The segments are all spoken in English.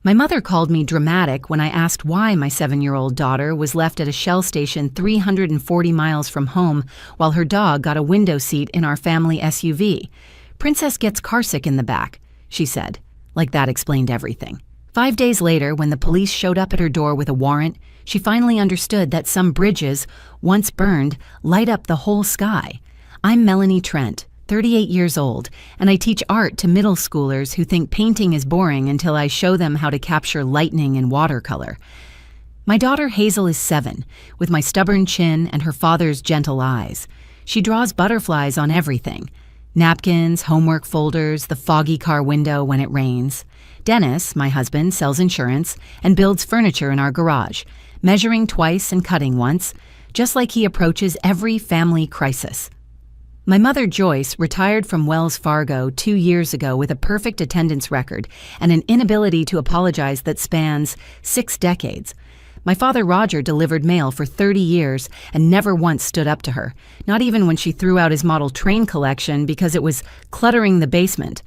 My mother called me dramatic when I asked why my 7-year-old daughter was left at a Shell station 340 miles from home while her dog got a window seat in our family SUV. "Princess gets carsick in the back," she said. Like that explained everything. 5 days later, when the police showed up at her door with a warrant, she finally understood that some bridges, once burned, light up the whole sky. I'm Melanie Trent, 38 years old, and I teach art to middle schoolers who think painting is boring until I show them how to capture lightning in watercolor. My daughter Hazel is 7, with my stubborn chin and her father's gentle eyes. She draws butterflies on everything: napkins, homework folders, the foggy car window when it rains. Dennis, my husband, sells insurance and builds furniture in our garage, measuring twice and cutting once, just like he approaches every family crisis. My mother, Joyce, retired from Wells Fargo 2 years ago with a perfect attendance record and an inability to apologize that spans 6 decades. My father, Roger, delivered mail for 30 years and never once stood up to her, not even when she threw out his model train collection because it was cluttering the basement.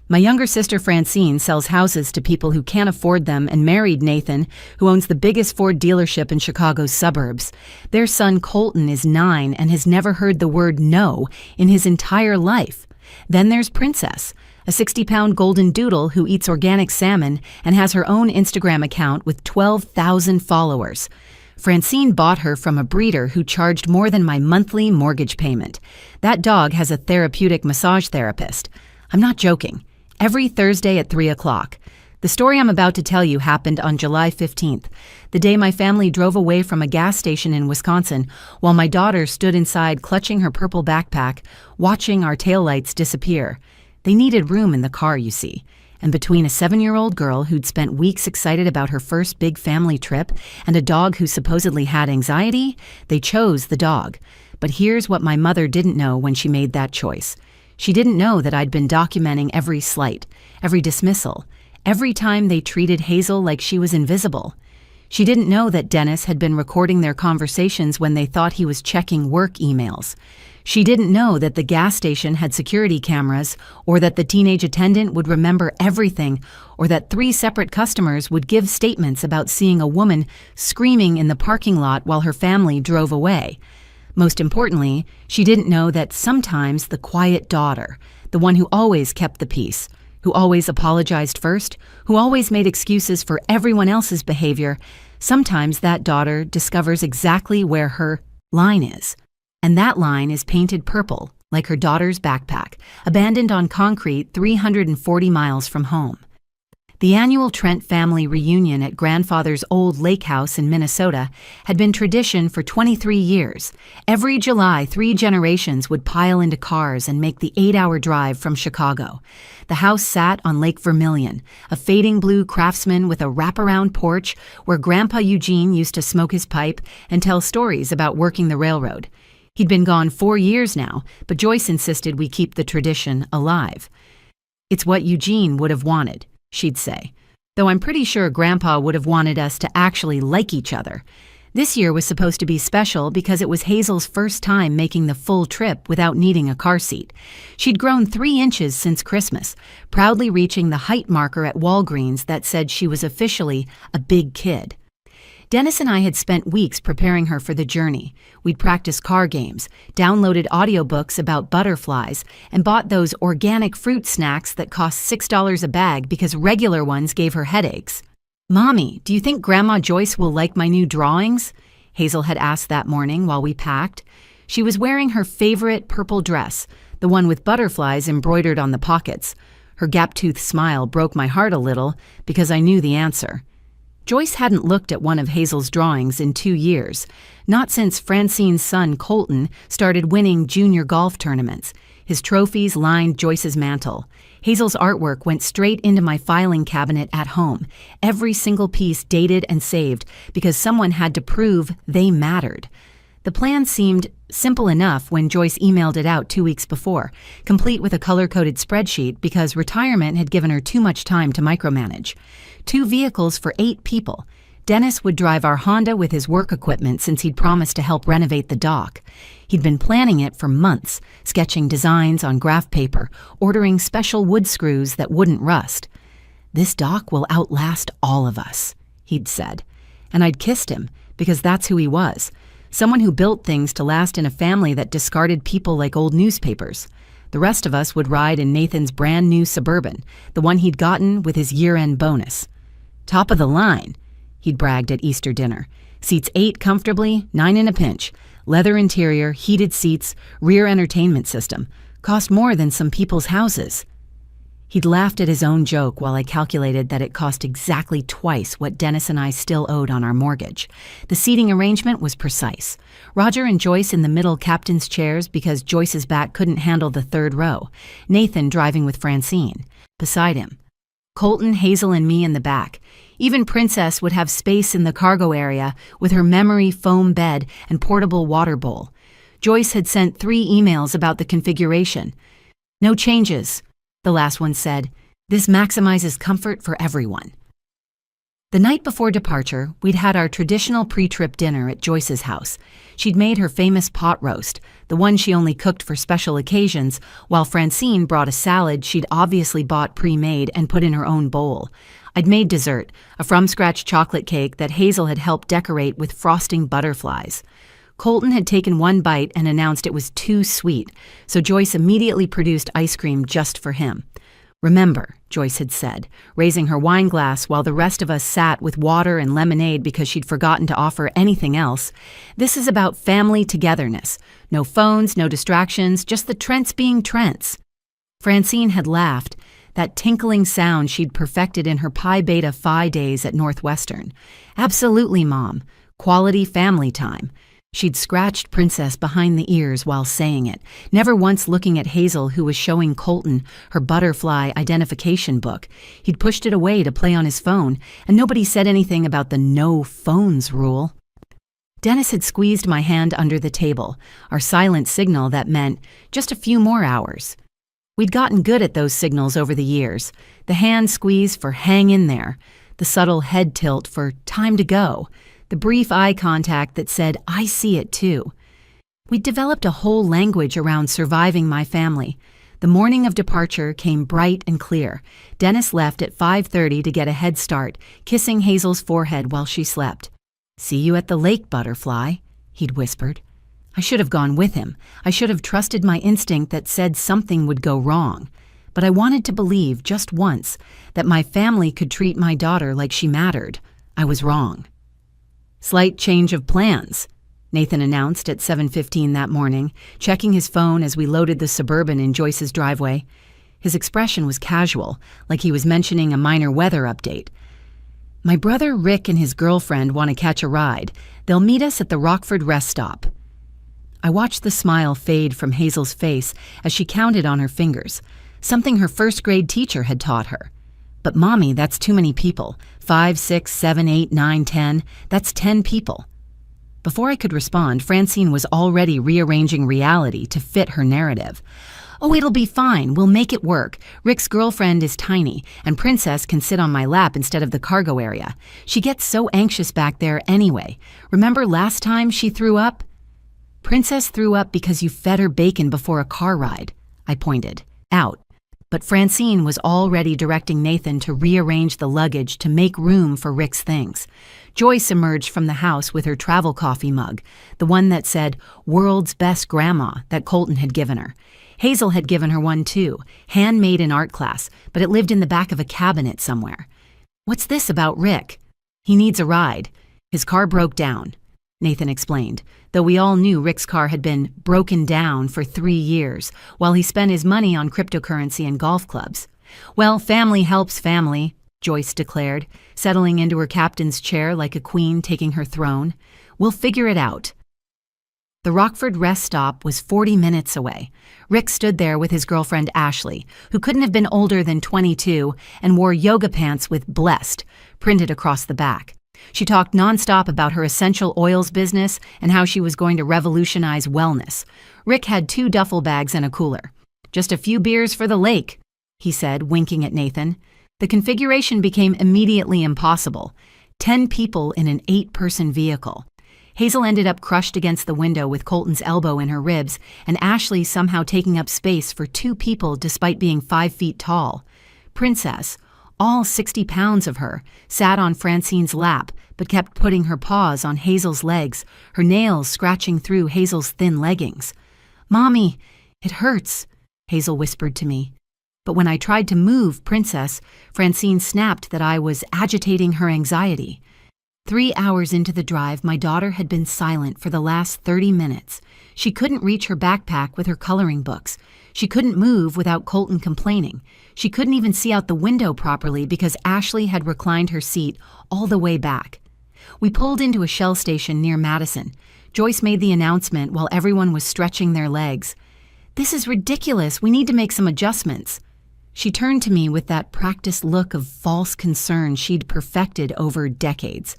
My younger sister, Francine, sells houses to people who can't afford them and married Nathan, who owns the biggest Ford dealership in Chicago's suburbs. Their son, Colton, is 9 and has never heard the word no in his entire life. Then there's Princess, a 60-pound golden doodle who eats organic salmon and has her own Instagram account with 12,000 followers. Francine bought her from a breeder who charged more than my monthly mortgage payment. That dog has a therapeutic massage therapist. I'm not joking. Every Thursday at 3 o'clock. The story I'm about to tell you happened on July 15th, the day my family drove away from a gas station in Wisconsin while my daughter stood inside clutching her purple backpack, watching our taillights disappear. They needed room in the car, you see. And between a 7-year-old girl who'd spent weeks excited about her first big family trip and a dog who supposedly had anxiety, they chose the dog. But here's what my mother didn't know when she made that choice. She didn't know that I'd been documenting every slight, every dismissal, every time they treated Hazel like she was invisible. She didn't know that Dennis had been recording their conversations when they thought he was checking work emails. She didn't know that the gas station had security cameras, or that the teenage attendant would remember everything, or that 3 separate customers would give statements about seeing a woman screaming in the parking lot while her family drove away. Most importantly, she didn't know that sometimes the quiet daughter, the one who always kept the peace, who always apologized first, who always made excuses for everyone else's behavior, sometimes that daughter discovers exactly where her line is. And that line is painted purple, like her daughter's backpack, abandoned on concrete 340 miles from home. The annual Trent family reunion at grandfather's old lake house in Minnesota had been tradition for 23 years. Every July, 3 generations would pile into cars and make the 8-hour drive from Chicago. The house sat on Lake Vermilion, a fading blue Craftsman with a wraparound porch where Grandpa Eugene used to smoke his pipe and tell stories about working the railroad. He'd been gone 4 years now, but Joyce insisted we keep the tradition alive. "It's what Eugene would have wanted," she'd say, though I'm pretty sure Grandpa would have wanted us to actually like each other. This year was supposed to be special because it was Hazel's first time making the full trip without needing a car seat. She'd grown 3 inches since Christmas, proudly reaching the height marker at Walgreens that said she was officially a big kid. Dennis and I had spent weeks preparing her for the journey. We'd practiced car games, downloaded audiobooks about butterflies, and bought those organic fruit snacks that cost $6 a bag because regular ones gave her headaches. "Mommy, do you think Grandma Joyce will like my new drawings?" Hazel had asked that morning while we packed. She was wearing her favorite purple dress, the one with butterflies embroidered on the pockets. Her gap-toothed smile broke my heart a little because I knew the answer. Joyce hadn't looked at one of Hazel's drawings in 2 years, not since Francine's son Colton started winning junior golf tournaments. His trophies lined Joyce's mantle. Hazel's artwork went straight into my filing cabinet at home, every single piece dated and saved because someone had to prove they mattered. The plan seemed simple enough when Joyce emailed it out 2 weeks before, complete with a color-coded spreadsheet because retirement had given her too much time to micromanage. 2 vehicles for 8 people. Dennis would drive our Honda with his work equipment since he'd promised to help renovate the dock. He'd been planning it for months, sketching designs on graph paper, ordering special wood screws that wouldn't rust. "This dock will outlast all of us," he'd said. And I'd kissed him, because that's who he was. Someone who built things to last in a family that discarded people like old newspapers. The rest of us would ride in Nathan's brand new Suburban, the one he'd gotten with his year-end bonus. "Top of the line," he'd bragged at Easter dinner. "Seats 8 comfortably, 9 in a pinch. Leather interior, heated seats, rear entertainment system. Cost more than some people's houses." He'd laughed at his own joke while I calculated that it cost exactly twice what Dennis and I still owed on our mortgage. The seating arrangement was precise. Roger and Joyce in the middle captain's chairs because Joyce's back couldn't handle the third row. Nathan driving with Francine. Beside him. Colton, Hazel, and me in the back. Even Princess would have space in the cargo area with her memory foam bed and portable water bowl. Joyce had sent 3 emails about the configuration. "No changes," the last one said. "This maximizes comfort for everyone." The night before departure, we'd had our traditional pre-trip dinner at Joyce's house. She'd made her famous pot roast, the one she only cooked for special occasions, while Francine brought a salad she'd obviously bought pre-made and put in her own bowl. I'd made dessert, a from-scratch chocolate cake that Hazel had helped decorate with frosting butterflies. Colton had taken one bite and announced it was too sweet, so Joyce immediately produced ice cream just for him. "Remember," Joyce had said, raising her wine glass while the rest of us sat with water and lemonade because she'd forgotten to offer anything else, "this is about family togetherness. No phones, no distractions, just the Trents being Trents." Francine had laughed, that tinkling sound she'd perfected in her Pi Beta Phi days at Northwestern. "Absolutely, Mom. Quality family time." She'd scratched Princess behind the ears while saying it, never once looking at Hazel, who was showing Colton her butterfly identification book. He'd pushed it away to play on his phone, and nobody said anything about the no phones rule. Dennis had squeezed my hand under the table, our silent signal that meant just a few more hours. We'd gotten good at those signals over the years. The hand squeeze for hang in there, the subtle head tilt for time to go, the brief eye contact that said, "I see it too." We'd developed a whole language around surviving my family. The morning of departure came bright and clear. Dennis left at 5:30 to get a head start, kissing Hazel's forehead while she slept. "See you at the lake, butterfly," he'd whispered. I should have gone with him. I should have trusted my instinct that said something would go wrong. But I wanted to believe, just once, that my family could treat my daughter like she mattered. I was wrong. "Slight change of plans," Nathan announced at 7:15 that morning, checking his phone as we loaded the Suburban in Joyce's driveway. His expression was casual, like he was mentioning a minor weather update. "My brother Rick and his girlfriend want to catch a ride. They'll meet us at the Rockford rest stop." I watched the smile fade from Hazel's face as she counted on her fingers, something her first-grade teacher had taught her. "But Mommy, that's too many people. 5, 6, 7, 8, 9, 10. That's 10 people." Before I could respond, Francine was already rearranging reality to fit her narrative. "Oh, it'll be fine. We'll make it work. Rick's girlfriend is tiny, and Princess can sit on my lap instead of the cargo area. She gets so anxious back there anyway. Remember last time she threw up?" "Princess threw up because you fed her bacon before a car ride," I pointed out. But Francine was already directing Nathan to rearrange the luggage to make room for Rick's things. Joyce emerged from the house with her travel coffee mug, the one that said, "World's Best Grandma," that Colton had given her. Hazel had given her one too, handmade in art class, but it lived in the back of a cabinet somewhere. "What's this about Rick?" "He needs a ride. His car broke down," Nathan explained, though we all knew Rick's car had been broken down for 3 years, while he spent his money on cryptocurrency and golf clubs. "Well, family helps family," Joyce declared, settling into her captain's chair like a queen taking her throne. "We'll figure it out." The Rockford rest stop was 40 minutes away. Rick stood there with his girlfriend Ashley, who couldn't have been older than 22, and wore yoga pants with "Blessed" printed across the back. She talked nonstop about her essential oils business and how she was going to revolutionize wellness. Rick had 2 duffel bags and a cooler. "Just a few beers for the lake," he said, winking at Nathan. The configuration became immediately impossible. 10 people in an 8-person vehicle. Hazel ended up crushed against the window with Colton's elbow in her ribs, and Ashley somehow taking up space for 2 people despite being 5 feet tall. Princess, All 60 pounds of her sat on Francine's lap, but kept putting her paws on Hazel's legs, her nails scratching through Hazel's thin leggings. "Mommy, it hurts," Hazel whispered to me. But when I tried to move Princess, Francine snapped that I was agitating her anxiety. 3 hours into the drive, my daughter had been silent for the last 30 minutes. She couldn't reach her backpack with her coloring books. She couldn't move without Colton complaining. She couldn't even see out the window properly because Ashley had reclined her seat all the way back. We pulled into a Shell station near Madison. Joyce made the announcement while everyone was stretching their legs. "This is ridiculous. We need to make some adjustments." She turned to me with that practiced look of false concern she'd perfected over decades.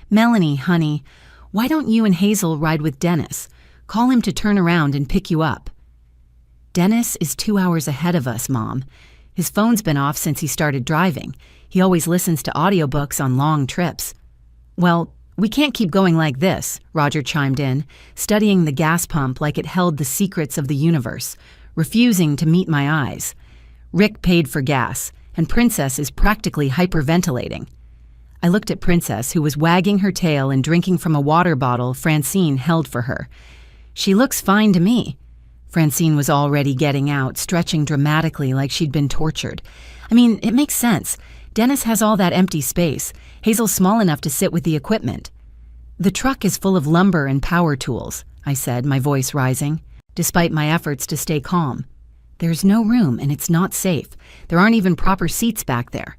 "Melanie, honey, why don't you and Hazel ride with Dennis? Call him to turn around and pick you up." "Dennis is 2 hours ahead of us, Mom. His phone's been off since he started driving. He always listens to audiobooks on long trips." "Well, we can't keep going like this," Roger chimed in, studying the gas pump like it held the secrets of the universe, refusing to meet my eyes. "Rick paid for gas, and Princess is practically hyperventilating." I looked at Princess, who was wagging her tail and drinking from a water bottle Francine held for her. "She looks fine to me." Francine was already getting out, stretching dramatically like she'd been tortured. "I mean, it makes sense. Dennis has all that empty space. Hazel's small enough to sit with the equipment." "The truck is full of lumber and power tools," I said, my voice rising, despite my efforts to stay calm. "There's no room and it's not safe. There aren't even proper seats back there."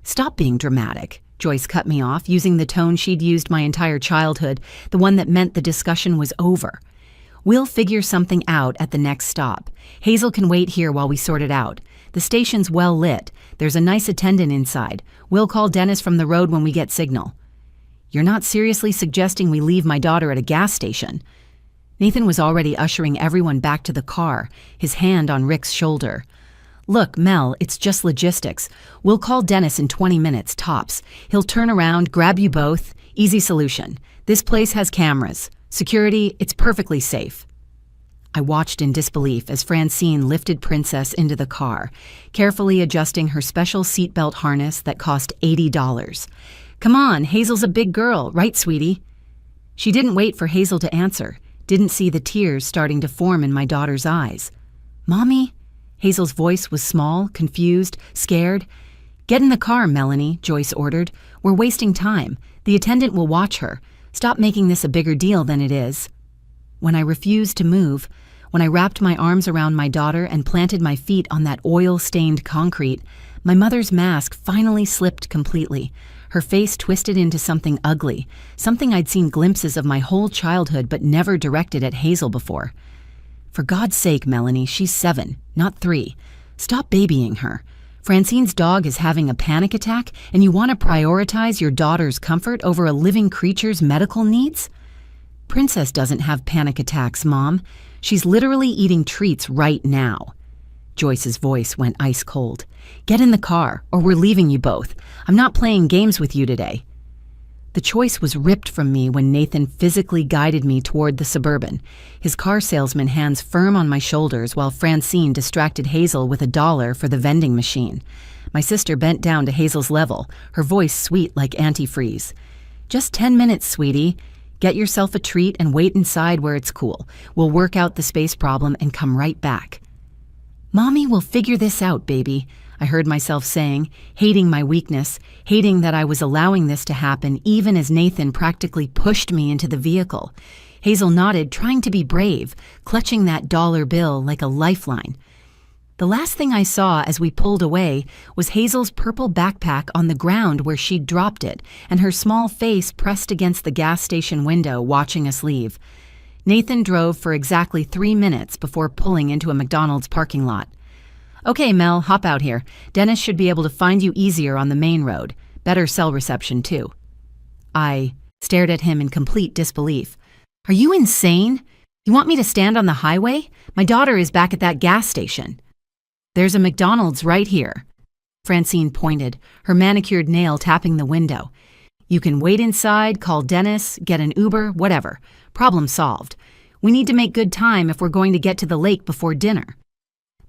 "Stop being dramatic," Joyce cut me off, using the tone she'd used my entire childhood, the one that meant the discussion was over. "We'll figure something out at the next stop. Hazel can wait here while we sort it out. The station's well lit. There's a nice attendant inside. We'll call Dennis from the road when we get signal." "You're not seriously suggesting we leave my daughter at a gas station?" Nathan was already ushering everyone back to the car, his hand on Rick's shoulder. "Look, Mel, it's just logistics. We'll call Dennis in 20 minutes, tops. He'll turn around, grab you both. Easy solution. This place has cameras. Security, it's perfectly safe." I watched in disbelief as Francine lifted Princess into the car, carefully adjusting her special seatbelt harness that cost $80. "Come on, Hazel's a big girl, right, sweetie?" She didn't wait for Hazel to answer. Didn't see the tears starting to form in my daughter's eyes. "Mommy?" Hazel's voice was small, confused, scared. "Get in the car, Melanie," Joyce ordered. "We're wasting time. The attendant will watch her. Stop making this a bigger deal than it is." When I refused to move, when I wrapped my arms around my daughter and planted my feet on that oil-stained concrete, my mother's mask finally slipped completely. Her face twisted into something ugly, something I'd seen glimpses of my whole childhood but never directed at Hazel before. "For God's sake, Melanie, she's 7, not 3. Stop babying her. Francine's dog is having a panic attack, and you want to prioritize your daughter's comfort over a living creature's medical needs?" "Princess doesn't have panic attacks, Mom. She's literally eating treats right now." Joyce's voice went ice cold. "Get in the car, or we're leaving you both. I'm not playing games with you today." The choice was ripped from me when Nathan physically guided me toward the Suburban, his car salesman hands firm on my shoulders while Francine distracted Hazel with $1 for the vending machine. My sister bent down to Hazel's level, her voice sweet like antifreeze. "Just 10 minutes, sweetie. Get yourself a treat and wait inside where it's cool. We'll work out the space problem and come right back." "Mommy will figure this out, baby," I heard myself saying, hating my weakness, hating that I was allowing this to happen even as Nathan practically pushed me into the vehicle. Hazel nodded, trying to be brave, clutching that dollar bill like a lifeline. The last thing I saw as we pulled away was Hazel's purple backpack on the ground where she'd dropped it, and her small face pressed against the gas station window watching us leave. Nathan drove for exactly 3 minutes before pulling into a McDonald's parking lot. "Okay, Mel, hop out here. Dennis should be able to find you easier on the main road. Better cell reception, too." I stared at him in complete disbelief. "Are you insane? You want me to stand on the highway? My daughter is back at that gas station." "There's a McDonald's right here." Francine pointed, her manicured nail tapping the window. "You can wait inside, call Dennis, get an Uber, whatever. Problem solved. We need to make good time if we're going to get to the lake before dinner."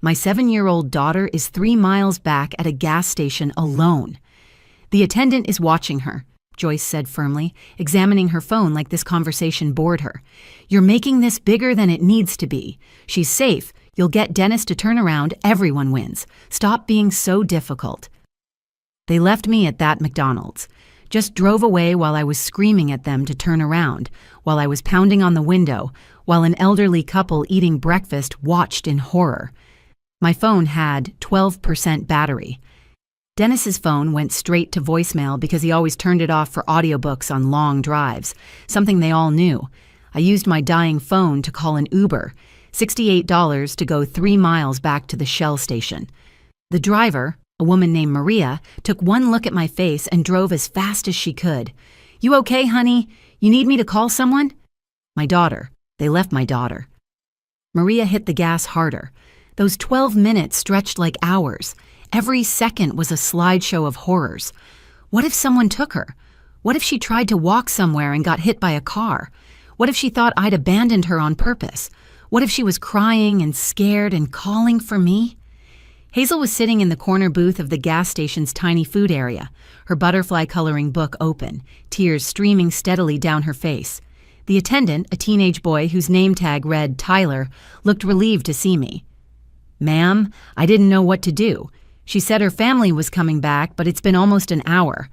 My 7-year-old daughter is 3 miles back at a gas station alone. The attendant is watching her, Joyce said firmly, examining her phone like this conversation bored her. You're making this bigger than it needs to be. She's safe. You'll get Dennis to turn around. Everyone wins. Stop being so difficult. They left me at that McDonald's. Just drove away while I was screaming at them to turn around, while I was pounding on the window, while an elderly couple eating breakfast watched in horror. My phone had 12% battery. Dennis's phone went straight to voicemail because he always turned it off for audiobooks on long drives, something they all knew. I used my dying phone to call an Uber, $68 to go 3 miles back to the Shell station. The driver, a woman named Maria, took one look at my face and drove as fast as she could. You okay, honey? You need me to call someone? My daughter. They left my daughter. Maria hit the gas harder. Those 12 minutes stretched like hours. Every second was a slideshow of horrors. What if someone took her? What if she tried to walk somewhere and got hit by a car? What if she thought I'd abandoned her on purpose? What if she was crying and scared and calling for me? Hazel was sitting in the corner booth of the gas station's tiny food area, her butterfly-coloring book open, tears streaming steadily down her face. The attendant, a teenage boy whose name tag read Tyler, looked relieved to see me. Ma'am, I didn't know what to do. She said her family was coming back, but it's been almost an hour.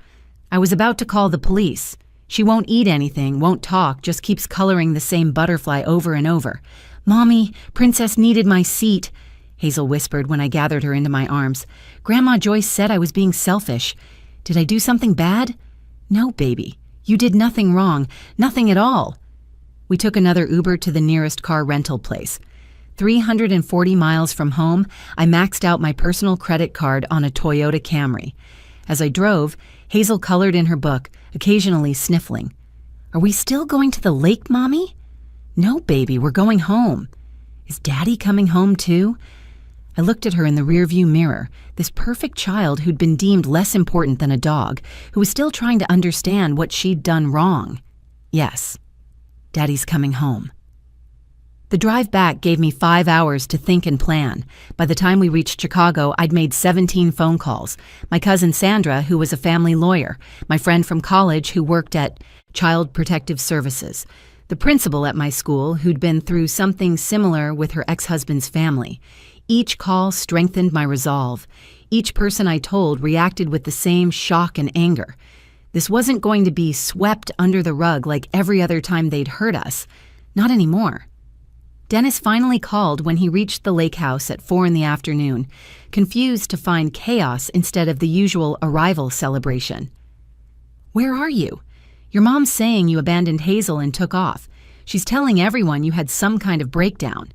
I was about to call the police. She won't eat anything, won't talk, just keeps coloring the same butterfly over and over. Mommy, Princess needed my seat, Hazel whispered when I gathered her into my arms. Grandma Joyce said I was being selfish. Did I do something bad? No, baby. You did nothing wrong. Nothing at all. We took another Uber to the nearest car rental place. 340 miles from home, I maxed out my personal credit card on a Toyota Camry. As I drove, Hazel colored in her book, occasionally sniffling. Are we still going to the lake, Mommy? No, baby, we're going home. Is Daddy coming home too? I looked at her in the rearview mirror, this perfect child who'd been deemed less important than a dog, who was still trying to understand what she'd done wrong. Yes, Daddy's coming home. The drive back gave me 5 hours to think and plan. By the time we reached Chicago, I'd made 17 phone calls. My cousin Sandra, who was a family lawyer, my friend from college who worked at Child Protective Services, the principal at my school who'd been through something similar with her ex-husband's family. Each call strengthened my resolve. Each person I told reacted with the same shock and anger. This wasn't going to be swept under the rug like every other time they'd hurt us. Not anymore. Dennis finally called when he reached the lake house at 4 p.m, confused to find chaos instead of the usual arrival celebration. Where are you? Your mom's saying you abandoned Hazel and took off. She's telling everyone you had some kind of breakdown.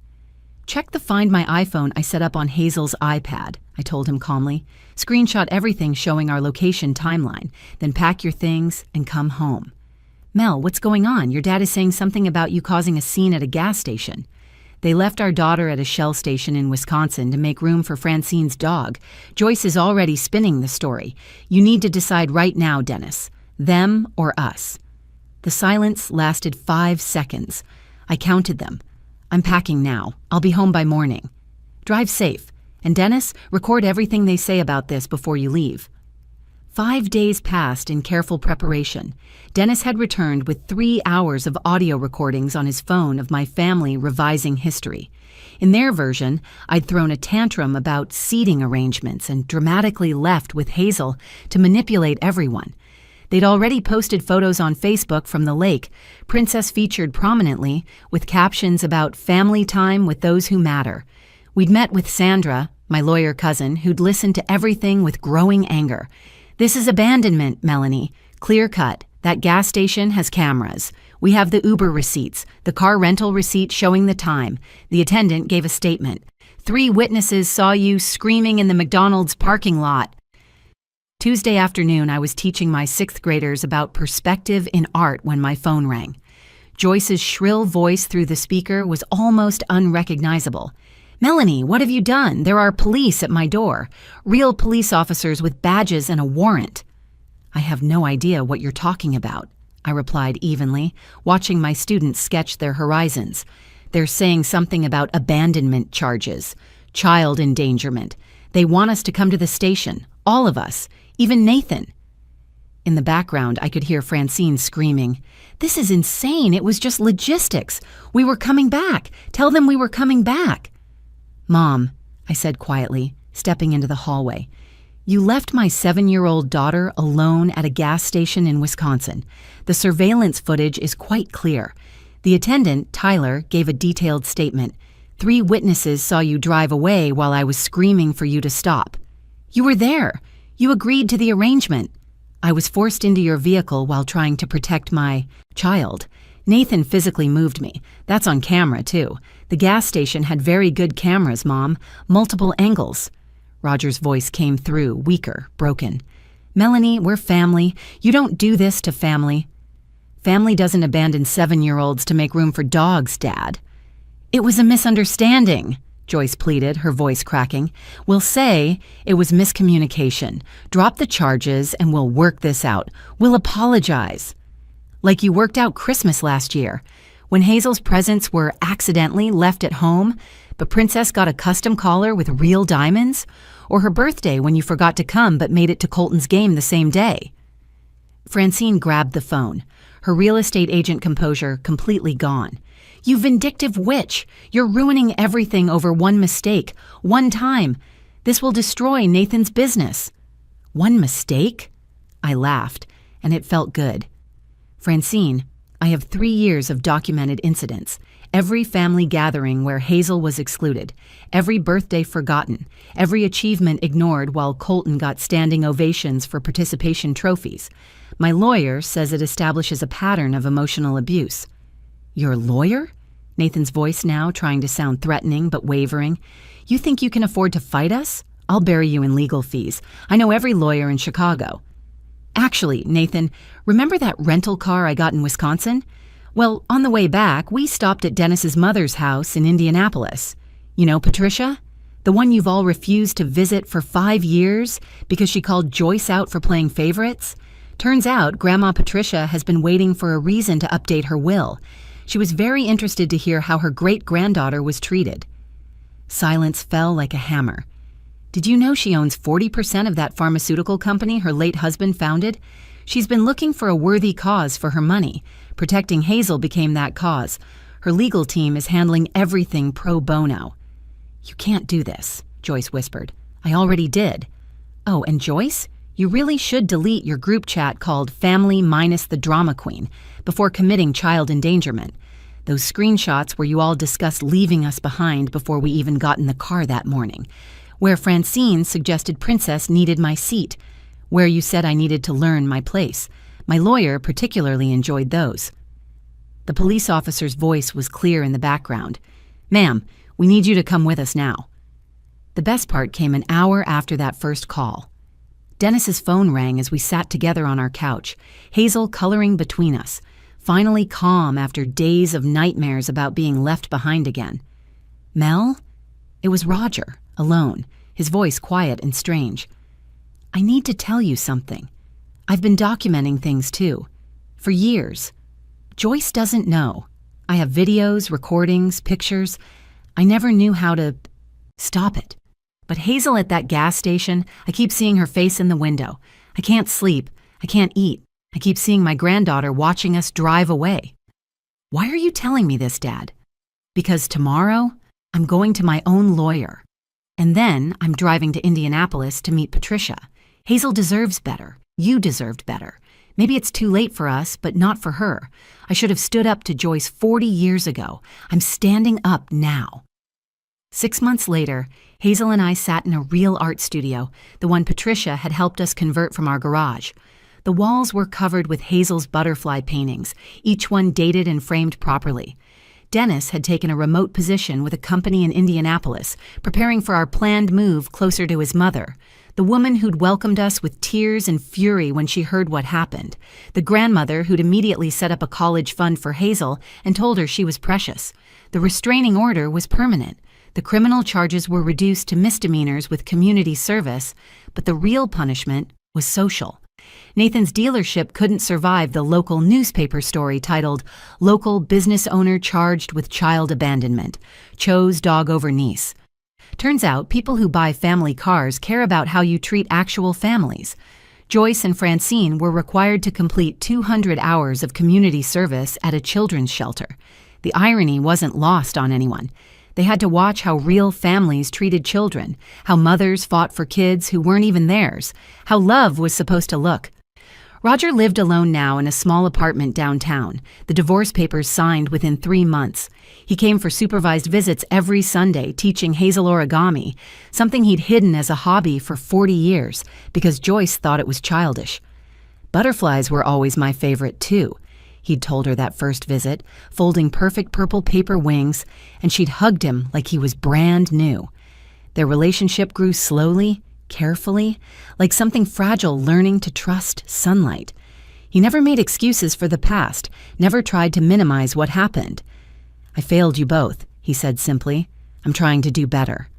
Check the Find My iPhone I set up on Hazel's iPad, I told him calmly. Screenshot everything showing our location timeline, then pack your things and come home. Mel, what's going on? Your dad is saying something about you causing a scene at a gas station. They left our daughter at a Shell station in Wisconsin to make room for Francine's dog. Joyce is already spinning the story. You need to decide right now, Dennis. Them or us. The silence lasted 5 seconds. I counted them. I'm packing now. I'll be home by morning. Drive safe. And Dennis, record everything they say about this before you leave. 5 days passed in careful preparation. Dennis had returned with 3 hours of audio recordings on his phone of my family revising history. In their version, I'd thrown a tantrum about seating arrangements and dramatically left with Hazel to manipulate everyone. They'd already posted photos on Facebook from the lake, Princess featured prominently, with captions about family time with those who matter. We'd met with Sandra, my lawyer cousin, who'd listened to everything with growing anger. This is abandonment, Melanie. Clear cut. That gas station has cameras. We have the Uber receipts, the car rental receipt showing the time. The attendant gave a statement. 3 witnesses saw you screaming in the McDonald's parking lot. Tuesday afternoon, I was teaching my 6th graders about perspective in art when my phone rang. Joyce's shrill voice through the speaker was almost unrecognizable. Melanie, what have you done? There are police at my door. Real police officers with badges and a warrant. I have no idea what you're talking about, I replied evenly, watching my students sketch their horizons. They're saying something about abandonment charges. Child endangerment. They want us to come to the station. All of us. Even Nathan. In the background, I could hear Francine screaming, "This is insane. It was just logistics. We were coming back. Tell them we were coming back." "Mom," I said quietly, stepping into the hallway, "you left my 7-year-old daughter alone at a gas station in Wisconsin. The surveillance footage is quite clear. The attendant, Tyler, gave a detailed statement. 3 witnesses saw you drive away while I was screaming for you to stop. You were there. You agreed to the arrangement. I was forced into your vehicle while trying to protect my child. Nathan physically moved me. That's on camera, too. The gas station had very good cameras, Mom. Multiple angles." Roger's voice came through, weaker, broken. "Melanie, we're family. You don't do this to family." "Family doesn't abandon 7-year-olds to make room for dogs, Dad." "It was a misunderstanding," Joyce pleaded, her voice cracking. "We'll say it was miscommunication. Drop the charges and we'll work this out. We'll apologize. Like you worked out Christmas last year, when Hazel's presents were accidentally left at home, but Princess got a custom collar with real diamonds, or her birthday when you forgot to come but made it to Colton's game the same day." Francine grabbed the phone, her real estate agent composure completely gone. "You vindictive witch! You're ruining everything over one mistake, one time. This will destroy Nathan's business." "One mistake?" I laughed, and it felt good. "Francine, I have 3 years of documented incidents. Every family gathering where Hazel was excluded, every birthday forgotten, every achievement ignored while Colton got standing ovations for participation trophies. My lawyer says it establishes a pattern of emotional abuse." "Your lawyer?" Nathan's voice now trying to sound threatening but wavering. "You think you can afford to fight us? I'll bury you in legal fees. I know every lawyer in Chicago." "Actually, Nathan, remember that rental car I got in Wisconsin? Well, on the way back, we stopped at Dennis's mother's house in Indianapolis. You know Patricia? The one you've all refused to visit for 5 years because she called Joyce out for playing favorites? Turns out Grandma Patricia has been waiting for a reason to update her will. She was very interested to hear how her great-granddaughter was treated." Silence fell like a hammer. "Did you know she owns 40% of that pharmaceutical company her late husband founded? She's been looking for a worthy cause for her money. Protecting Hazel became that cause. Her legal team is handling everything pro bono." "You can't do this," Joyce whispered. "I already did." "Oh, and Joyce? You really should delete your group chat called Family Minus the Drama Queen before committing child endangerment. Those screenshots where you all discussed leaving us behind before we even got in the car that morning, where Francine suggested Princess needed my seat, where you said I needed to learn my place. My lawyer particularly enjoyed those." The police officer's voice was clear in the background. "Ma'am, we need you to come with us now." The best part came an hour after that first call. Dennis's phone rang as we sat together on our couch, Hazel coloring between us, finally calm after days of nightmares about being left behind again. "Mel?" It was Roger, alone, his voice quiet and strange. "I need to tell you something. I've been documenting things too. For years. Joyce doesn't know. I have videos, recordings, pictures. I never knew how to stop it. But Hazel at that gas station, I keep seeing her face in the window. I can't sleep. I can't eat. I keep seeing my granddaughter watching us drive away." "Why are you telling me this, Dad?" "Because tomorrow, I'm going to my own lawyer. And then I'm driving to Indianapolis to meet Patricia. Hazel deserves better. You deserved better. Maybe it's too late for us, but not for her. I should have stood up to Joyce 40 years ago. I'm standing up now." 6 months later, Hazel and I sat in a real art studio, the one Patricia had helped us convert from our garage. The walls were covered with Hazel's butterfly paintings, each one dated and framed properly. Dennis had taken a remote position with a company in Indianapolis, preparing for our planned move closer to his mother, the woman who'd welcomed us with tears and fury when she heard what happened, the grandmother who'd immediately set up a college fund for Hazel and told her she was precious. The restraining order was permanent. The criminal charges were reduced to misdemeanors with community service, but the real punishment was social. Nathan's dealership couldn't survive the local newspaper story titled, "Local Business Owner Charged with Child Abandonment. Chose Dog Over Niece." Turns out people who buy family cars care about how you treat actual families. Joyce and Francine were required to complete 200 hours of community service at a children's shelter. The irony wasn't lost on anyone. They had to watch how real families treated children, how mothers fought for kids who weren't even theirs, how love was supposed to look. Roger lived alone now in a small apartment downtown, the divorce papers signed within 3 months. He came for supervised visits every Sunday, teaching Hazel origami, something he'd hidden as a hobby for 40 years because Joyce thought it was childish. Butterflies were always my favorite, too, he'd told her that first visit, folding perfect purple paper wings, and she'd hugged him like he was brand new. Their relationship grew slowly, carefully, like something fragile learning to trust sunlight. He never made excuses for the past, never tried to minimize what happened. "I failed you both," he said simply. "I'm trying to do better."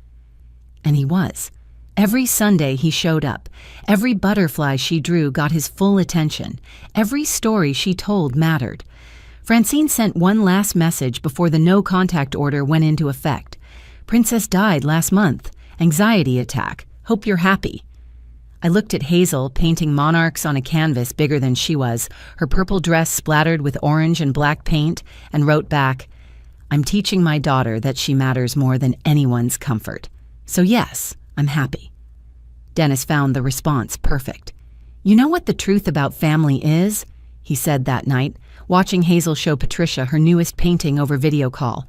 And he was. Every Sunday he showed up. Every butterfly she drew got his full attention. Every story she told mattered. Francine sent one last message before the no-contact order went into effect. "Princess died last month. Anxiety attack. Hope you're happy." I looked at Hazel painting monarchs on a canvas bigger than she was, her purple dress splattered with orange and black paint, and wrote back, "I'm teaching my daughter that she matters more than anyone's comfort. So yes, I'm happy." Dennis found the response perfect. "You know what the truth about family is?" he said that night, watching Hazel show Patricia her newest painting over video call.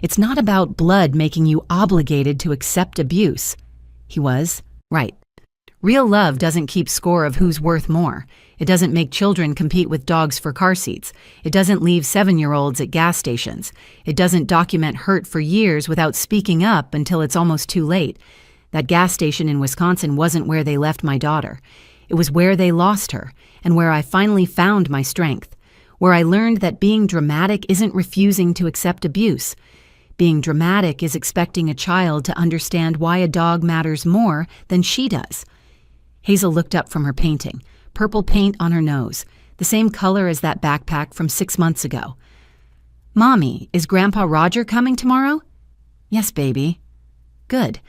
"It's not about blood making you obligated to accept abuse." He was right. Real love doesn't keep score of who's worth more. It doesn't make children compete with dogs for car seats. It doesn't leave 7-year-olds at gas stations. It doesn't document hurt for years without speaking up until it's almost too late. That gas station in Wisconsin wasn't where they left my daughter. It was where they lost her, and where I finally found my strength, where I learned that being dramatic isn't refusing to accept abuse. Being dramatic is expecting a child to understand why a dog matters more than she does. Hazel looked up from her painting, purple paint on her nose, the same color as that backpack from 6 months ago. "Mommy, is Grandpa Roger coming tomorrow?" "Yes, baby." "Good.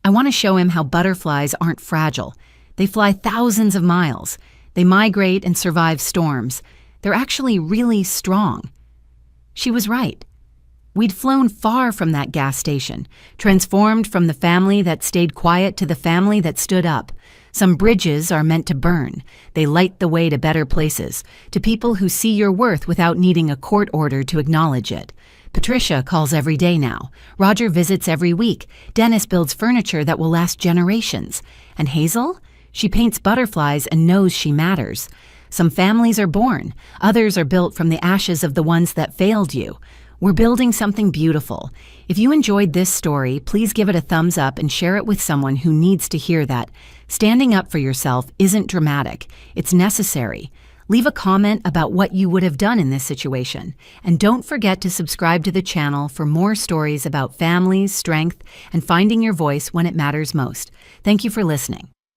I want to show him how butterflies aren't fragile. They fly thousands of miles. They migrate and survive storms. They're actually really strong." She was right. We'd flown far from that gas station, transformed from the family that stayed quiet to the family that stood up. Some bridges are meant to burn. They light the way to better places, to people who see your worth without needing a court order to acknowledge it. Patricia calls every day now. Roger visits every week. Dennis builds furniture that will last generations. And Hazel? She paints butterflies and knows she matters. Some families are born. Others are built from the ashes of the ones that failed you. We're building something beautiful. If you enjoyed this story, please give it a thumbs up and share it with someone who needs to hear that. Standing up for yourself isn't dramatic. It's necessary. Leave a comment about what you would have done in this situation. And don't forget to subscribe to the channel for more stories about families, strength, and finding your voice when it matters most. Thank you for listening.